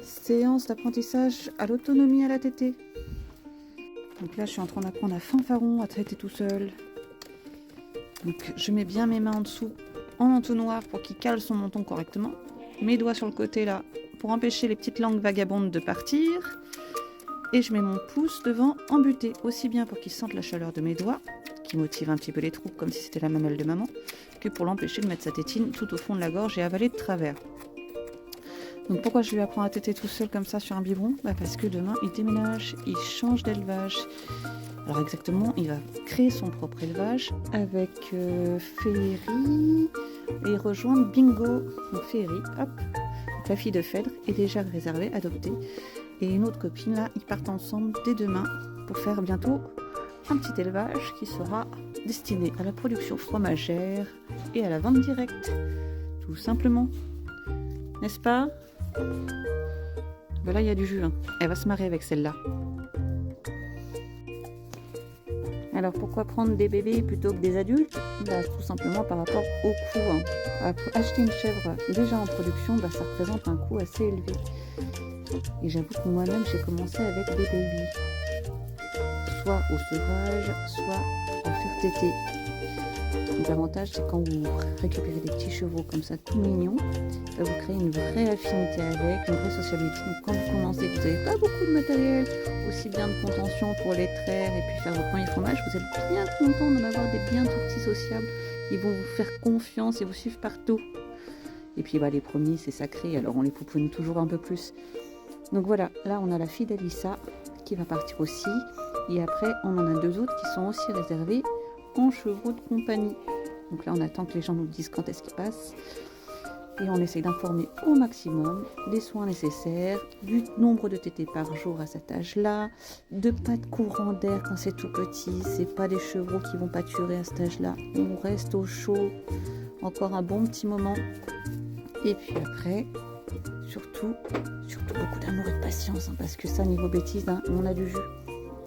Séance d'apprentissage à l'autonomie à la tétée. Donc là, je suis en train d'apprendre à fanfaron à traiter tout seul. Donc je mets bien mes mains en dessous en entonnoir pour qu'il cale son menton correctement. Mes doigts sur le côté là pour empêcher les petites langues vagabondes de partir. Et je mets mon pouce devant en butée, aussi bien pour qu'il sente la chaleur de mes doigts, qui motive un petit peu les troupes comme si c'était la mamelle de maman, que pour l'empêcher de mettre sa tétine tout au fond de la gorge et avaler de travers. Donc pourquoi je lui apprends à téter tout seul comme ça sur un biberon? Parce que demain il déménage, il change d'élevage. Alors exactement, il va créer son propre élevage avec Féerie et rejoindre Bingo. Donc Féerie, hop, donc la fille de Phèdre est déjà réservée, adoptée. Et une autre copine là, ils partent ensemble dès demain pour faire bientôt un petit élevage qui sera destiné à la production fromagère et à la vente directe. Tout simplement. N'est-ce pas? Ben là, il y a du jus. Hein. Elle va se marrer avec celle-là. Alors, pourquoi prendre des bébés plutôt que des adultes? Tout simplement par rapport au coût. Hein. Acheter une chèvre déjà en production, ça représente un coût assez élevé. Et j'avoue que moi-même, j'ai commencé avec des bébés. Soit au sevrage, soit à faire téter. Donc l'avantage, c'est quand vous récupérez des petits chevaux comme ça, tout mignons, vous créez une vraie affinité avec, une vraie sociabilité. Donc quand vous commencez, vous n'avez pas beaucoup de matériel, aussi bien de contention pour les traire et puis faire vos premiers fromages, vous êtes bien content d'en avoir des bien tout petits sociables qui vont vous faire confiance et vous suivre partout. Et puis les premiers, c'est sacré, alors on les pouponne toujours un peu plus. Donc voilà, là on a la fille d'Alissa qui va partir aussi. Et après, on en a deux autres qui sont aussi réservés en chevaux de compagnie. Donc là, on attend que les gens nous disent quand est-ce qu'ils passent. Et on essaie d'informer au maximum des soins nécessaires, du nombre de tétés par jour à cet âge-là, de pas de courant d'air quand c'est tout petit. C'est pas des chevaux qui vont pâturer à cet âge-là. On reste au chaud encore un bon petit moment. Et puis après, surtout beaucoup d'amour et de patience, parce que ça, niveau bêtises, on a du jus.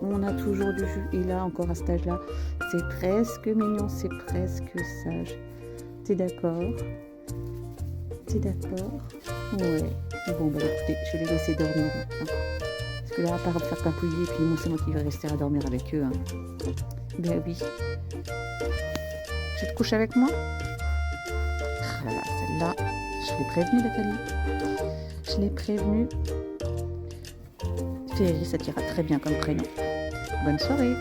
On a toujours du jus. Et là, encore à cet âge-là, c'est presque mignon, c'est presque sage. T'es d'accord? T'es d'accord? Ouais. Bon, écoutez, je vais les laisser dormir maintenant. Parce que là, à part de faire papouiller, et puis moi, c'est moi qui vais rester à dormir avec eux. Hein. Ben oui. Tu te couches avec moi? Ah là là, celle-là, je l'ai prévenue, Nathalie. Je l'ai prévenue. Féerie, ça t'ira très bien comme prénom. Bonne soirée.